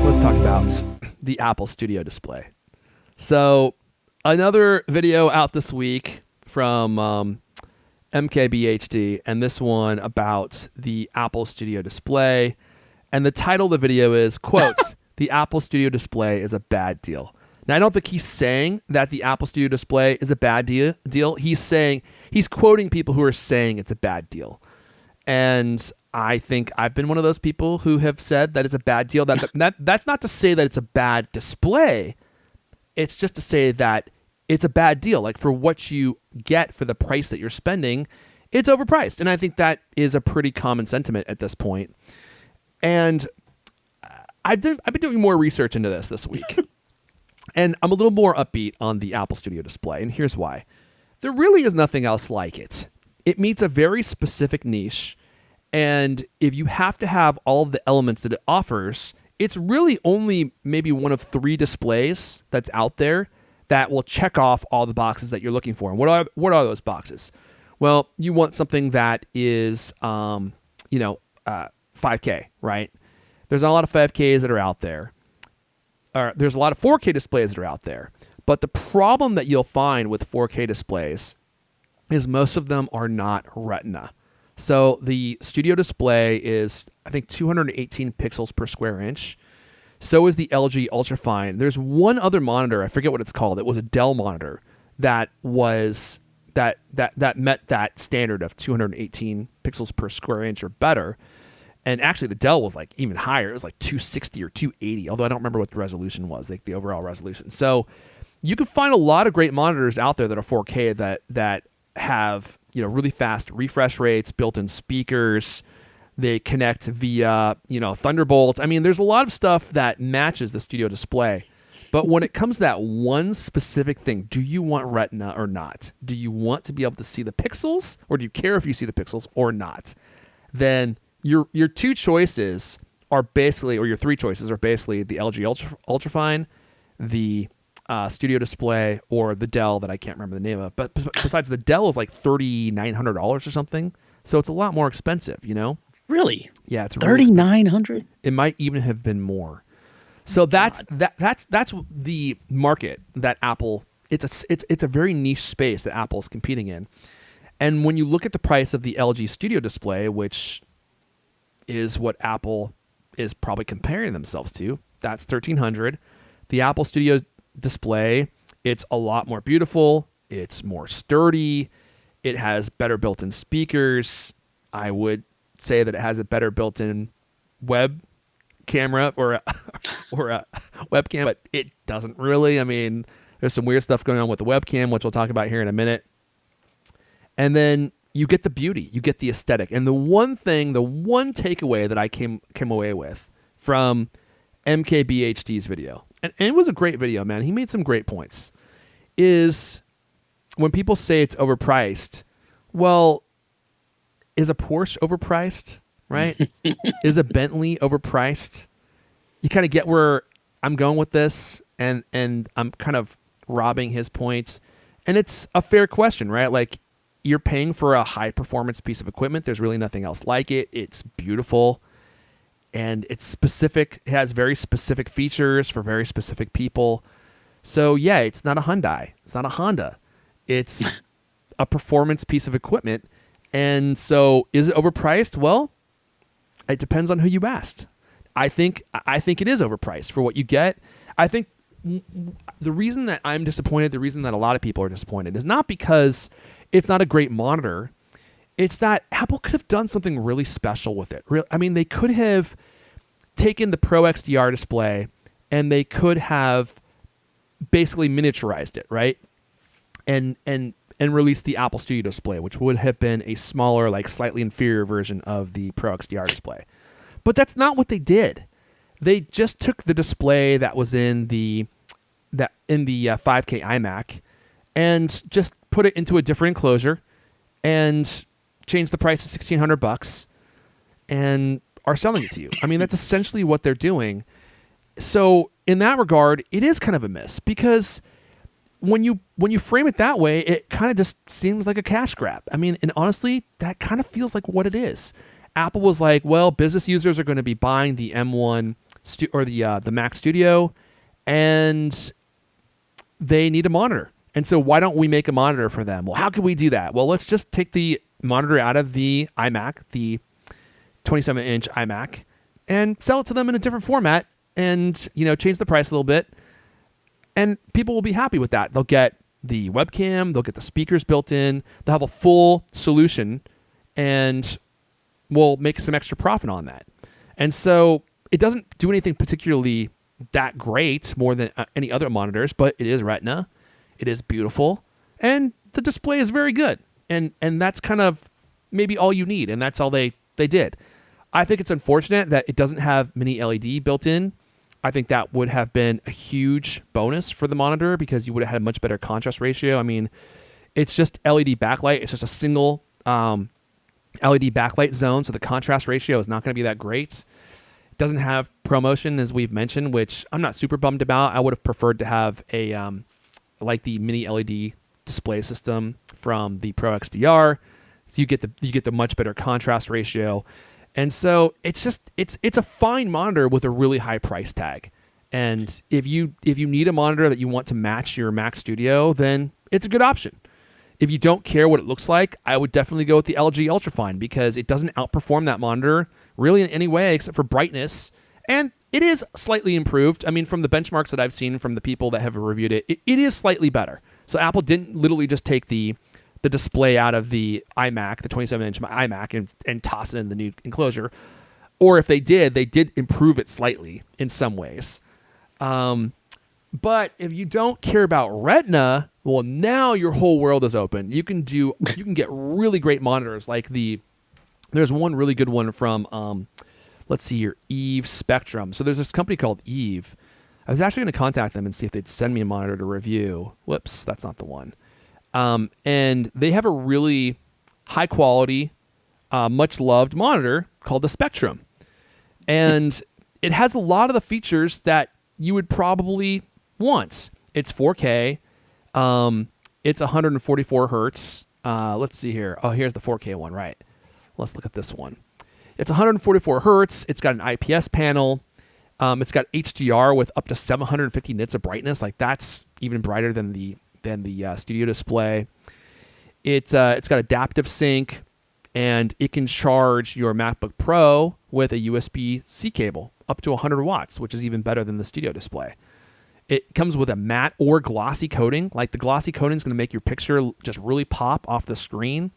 let's talk about the Apple Studio Display. So another video out this week from MKBHD, and this one about the Apple Studio Display. And the title of the video is, quote, "The Apple Studio Display is a bad deal." Now, I don't think he's saying that the Apple Studio Display is a bad deal. He's quoting people who are saying it's a bad deal. And I think I've been one of those people who have said that it's a bad deal. That's not to say that it's a bad display. It's just to say that it's a bad deal. Like, for what you get for the price that you're spending, it's overpriced. And I think that is a pretty common sentiment at this point. And I've been doing more research into this week. And I'm a little more upbeat on the Apple Studio Display. And here's why. There really is nothing else like it. It meets a very specific niche. And if you have to have all of the elements that it offers, it's really only maybe one of 3 displays that's out there that will check off all the boxes that you're looking for. And what are those boxes? Well, you want something that is, 5K, right? There's not a lot of 5Ks that are out there. There's a lot of 4K displays that are out there. But the problem that you'll find with 4K displays is most of them are not Retina. So the Studio Display is, I think, 218 pixels per square inch. So is the LG Ultrafine. There's one other monitor, I forget what it's called. It was a Dell monitor that met that standard of 218 pixels per square inch or better. And actually, the Dell was like even higher. It was like 260 or 280, although I don't remember what the resolution was, like the overall resolution. So you can find a lot of great monitors out there that are 4K that have, really fast refresh rates, built-in speakers. They connect via, Thunderbolt. I mean, there's a lot of stuff that matches the Studio Display. But when it comes to that one specific thing, do you want Retina or not? Do you want to be able to see the pixels, or do you care if you see the pixels or not? Then your 2 choices are basically, or your 3 choices are basically the LG Ultrafine, the Studio Display, or the Dell that I can't remember the name of. But besides, the Dell is like $3,900 or something, so it's a lot more expensive. Really? Yeah, it's $3,900. It might even have been more. So that's the market that Apple. It's a very niche space that Apple's competing in. And when you look at the price of the LG Studio Display, which is what Apple is probably comparing themselves to, that's $1,300. The Apple Studio Display, it's a lot more beautiful. It's more sturdy. It has better built-in speakers. I would say that it has a better built-in web camera or a webcam, but it doesn't really. I mean, there's some weird stuff going on with the webcam, which we'll talk about here in a minute. And then you get the beauty, you get the aesthetic. And the one takeaway that I came away with from MKBHD's video, and it was a great video, man. He made some great points, is when people say it's overpriced, well, is a Porsche overpriced, right? Is a Bentley overpriced? You kind of get where I'm going with this, and I'm kind of robbing his points. And it's a fair question, right? Like, you're paying for a high-performance piece of equipment. There's really nothing else like it. It's beautiful, and it's specific. It has very specific features for very specific people. So, yeah, it's not a Hyundai. It's not a Honda. It's a performance piece of equipment. And so, is it overpriced? Well, it depends on who you asked. I think it is overpriced for what you get. I think the reason that I'm disappointed, the reason that a lot of people are disappointed, is not because it's not a great monitor. It's that Apple could have done something really special with it. I mean, they could have taken the Pro XDR display and they could have basically miniaturized it, right? And released the Apple Studio Display, which would have been a smaller, like slightly inferior version of the Pro XDR display. But that's not what they did. They just took the display that was in the 5K iMac and just put it into a different enclosure and changed the price to $1,600 and are selling it to you. I mean, that's essentially what they're doing. So in that regard, it is kind of a miss, because when you frame it that way, it kind of just seems like a cash grab. I mean, and honestly, that kind of feels like what it is. Apple was like, well, business users are going to be buying the M1 the Mac Studio, and they need a monitor. And so why don't we make a monitor for them? Well, how can we do that? Well, let's just take the monitor out of the iMac, the 27-inch iMac, and sell it to them in a different format, and change the price a little bit, and people will be happy with that. They'll get the webcam, they'll get the speakers built in, they'll have a full solution, and we'll make some extra profit on that. And so it doesn't do anything particularly that great more than any other monitors, but it is Retina. It is beautiful, and the display is very good. And that's kind of maybe all you need, and that's all they did. I think it's unfortunate that it doesn't have mini LED built in. I think that would have been a huge bonus for the monitor because you would have had a much better contrast ratio. I mean, it's just LED backlight. It's just a single LED backlight zone, so the contrast ratio is not going to be that great. It doesn't have ProMotion, as we've mentioned, which I'm not super bummed about. I would have preferred to have a like the mini LED display system from the Pro XDR, so you get the much better contrast ratio. And so it's a fine monitor with a really high price tag. And if you need a monitor that you want to match your Mac Studio, then it's a good option. If you don't care what it looks like, I would definitely go with the LG Ultrafine because it doesn't outperform that monitor really in any way except for brightness. And it is slightly improved. I mean, from the benchmarks that I've seen from the people that have reviewed it, it is slightly better. So Apple didn't literally just take the display out of the iMac, the 27-inch iMac, and toss it in the new enclosure. Or if they did improve it slightly in some ways. But if you don't care about Retina, well, now your whole world is open. You can get really great monitors like there's one really good one from let's see here, Eve Spectrum. So there's this company called Eve. I was actually going to contact them and see if they'd send me a monitor to review. Whoops, that's not the one. And they have a really high quality, much loved monitor called the Spectrum. And it has a lot of the features that you would probably want. It's 4K. It's 144 hertz. Let's see here. Oh, here's the 4K one, right? Let's look at this one. It's 144 hertz. It's got an IPS panel. It's got HDR with up to 750 nits of brightness. Like that's even brighter than the studio display. It's got adaptive sync, and it can charge your MacBook Pro with a USB-C cable up to 100 watts, which is even better than the studio display. It comes with a matte or glossy coating. Like the glossy coating is going to make your picture just really pop off the screen.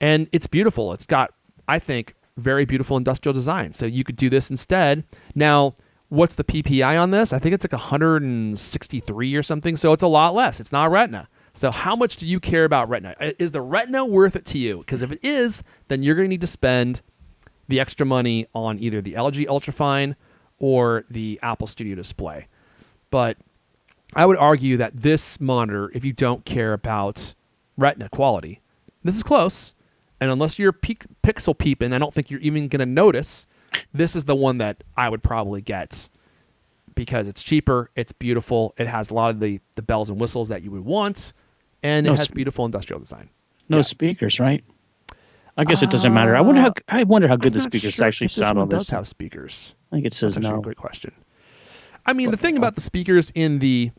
And it's beautiful. It's got, I think, very beautiful industrial design. So you could do this instead. Now, what's the PPI on this? I think it's like 163 or something. So it's a lot less. It's not Retina. So how much do you care about Retina? Is the Retina worth it to you? Because if it is, then you're going to need to spend the extra money on either the LG Ultrafine or the Apple Studio Display. But I would argue that this monitor, if you don't care about Retina quality, this is close. And unless you're pixel peeping, I don't think you're even going to notice. This is the one that I would probably get because it's cheaper, it's beautiful, it has a lot of the bells and whistles that you would want, and it has beautiful industrial design. No speakers, right? I guess it doesn't matter. I wonder how good the speakers actually sound on this. Does have speakers? I think it says That's actually no. a great question. I mean, the thing about the speakers in the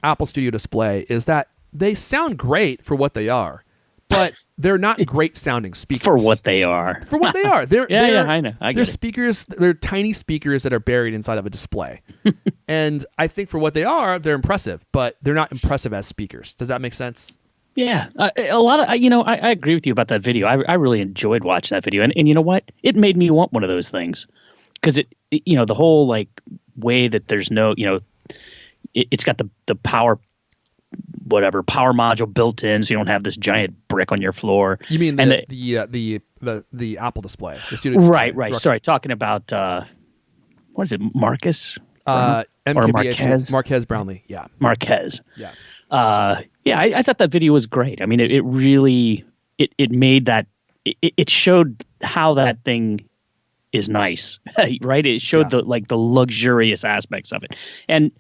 Apple Studio Display is that they sound great for what they are, but they're not great sounding speakers. For what they are. For what they are. They're I know. They're speakers, they're tiny speakers that are buried inside of a display. And I think for what they are, they're impressive, but they're not impressive as speakers. Does that make sense? Yeah. A lot of, I agree with you about that video. I really enjoyed watching that video. And you know what? It made me want one of those things. Because the whole like way that there's no, it's got the power module built in, so you don't have this giant brick on your floor. You mean the Apple display, the studio display? Right. Sorry, talking about what is it, Marcus? MKBHD, Marquez Brownlee. Yeah, Marquez. Yeah. I thought that video was great. I mean, it really it made that it showed how that thing is nice, right? It showed the luxurious aspects of it. And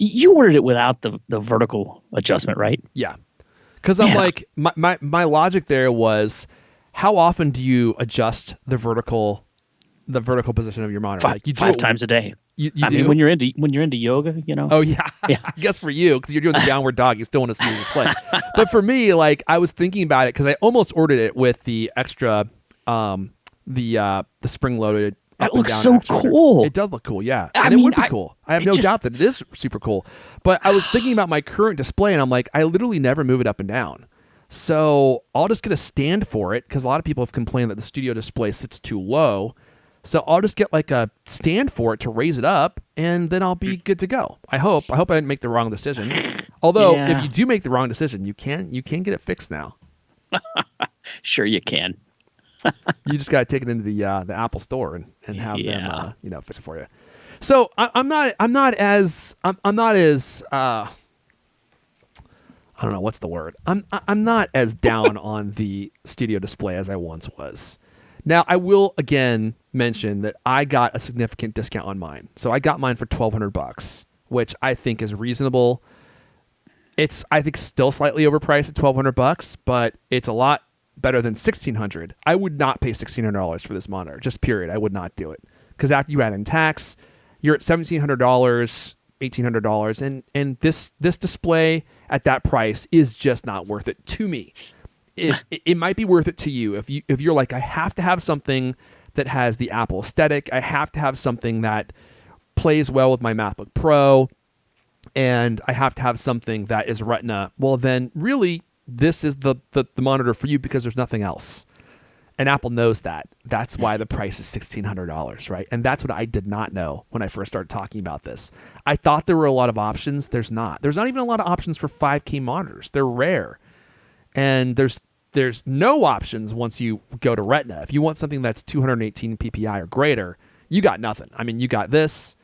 you ordered it without the vertical adjustment, right? Yeah. Because I'm like, my logic there was, how often do you adjust the vertical the vertical position of your monitor. Five, Like you do five it, times a day. You I do? mean, when you're into yoga, you know. Oh yeah, Yeah. I guess for you because you're doing the downward dog, you still want to see your display. But for me, like I was thinking about it because I almost ordered it with the extra, the spring loaded That up and looks down so actuator. cool. It does look cool, yeah, I and it mean, would be cool. I have no doubt that it is super cool. But I was thinking about my current display, and I'm like, I literally never move it up and down. So I'll just get a stand for it because a lot of people have complained that the studio display sits too low. So I'll just get like a stand for it to raise it up, and then I'll be good to go. I hope. I hope I didn't make the wrong decision. Although, if you do make the wrong decision, you can get it fixed now. Sure, you can. You just got to take it into the Apple Store and have them fix it for you. So I'm not as I don't know what's the word. I'm not as down on the studio display as I once was. Now I will again mention that I got a significant discount on mine. So I got mine for $1,200, which I think is reasonable. It's I think still slightly overpriced at $1,200, but it's a lot better than $1,600. I would not pay $1,600 for this monitor. Just period. I would not do it because after you add in tax, you're at $1,700, $1,800, and this display at that price is just not worth it to me. It might be worth it to you if you're like, I have to have something that has the Apple aesthetic. I have to have something that plays well with my MacBook Pro, and I have to have something that is Retina. Well, then really, this is the monitor for you because there's nothing else. And Apple knows that. That's why the price is $1,600, right? And that's what I did not know when I first started talking about this. I thought there were a lot of options. There's not. There's not even a lot of options for 5K monitors. They're rare. And there's no options once you go to Retina. If you want something that's 218 PPI or greater, you got nothing. I mean, you got this,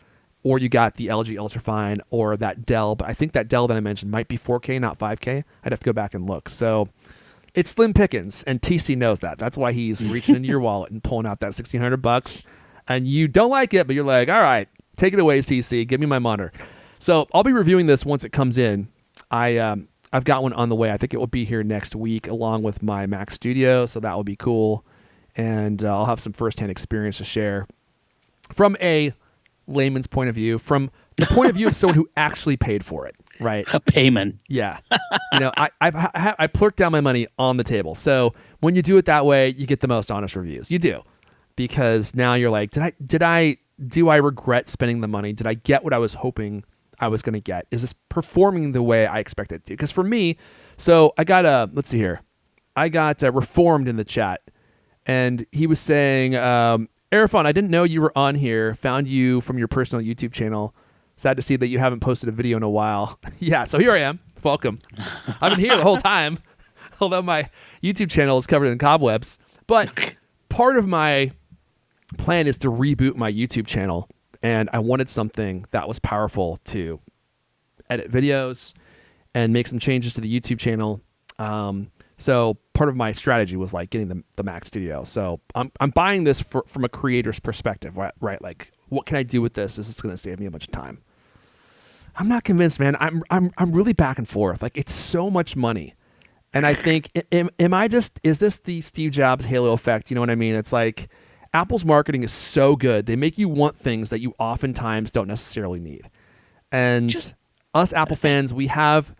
or you got the LG Ultrafine, or that Dell. But I think that Dell that I mentioned might be 4K, not 5K. I'd have to go back and look. So it's slim pickings, and TC knows that. That's why he's reaching into your wallet and pulling out that $1,600. And you don't like it, but you're like, all right, take it away, TC. Give me my monitor. So I'll be reviewing this once it comes in. I've got one on the way. I think it will be here next week along with my Mac Studio, so that will be cool. And I'll have some firsthand experience to share from a layman's point of view, from the point of view of someone who actually paid for it, right? A payman. Yeah. I plurked down my money on the table. So when you do it that way, you get the most honest reviews. You do. Because now you're like, do I regret spending the money? Did I get what I was hoping I was going to get? Is this performing the way I expected it to? Because for me, so I got let's see here. I got Reformed in the chat, and he was saying, Arifon, I didn't know you were on here. Found you from your personal YouTube channel. Sad to see that you haven't posted a video in a while. Yeah, so here I am. Welcome. I've been here the whole time, although my YouTube channel is covered in cobwebs. But part of my plan is to reboot my YouTube channel, and I wanted something that was powerful to edit videos and make some changes to the YouTube channel. So part of my strategy was like getting the Mac Studio. So I'm buying this from a creator's perspective, right? Like, what can I do with this? Is this going to save me a bunch of time? I'm not convinced, man. I'm really back and forth. Like, it's so much money, and I think is this the Steve Jobs halo effect? You know what I mean? It's like Apple's marketing is so good. They make you want things that you oftentimes don't necessarily need. And us Apple fans, we have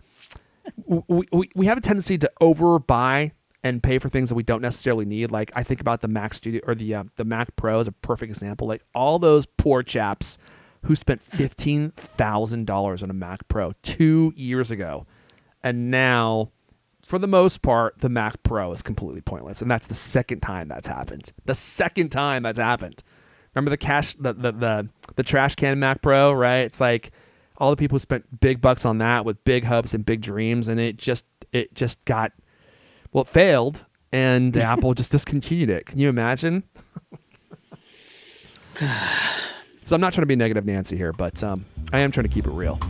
a tendency to overbuy and pay for things that we don't necessarily need. Like, I think about the Mac Studio or the Mac Pro is a perfect example. Like, all those poor chaps who spent $15,000 on a Mac Pro 2 years ago, and now, for the most part, the Mac Pro is completely pointless. And that's the second time that's happened. Remember the trash can Mac Pro, right? It's like all the people who spent big bucks on that with big hopes and big dreams, and it just got, well, it failed, and Apple just discontinued it. Can you imagine? So I'm not trying to be negative Nancy here, but I am trying to keep it real.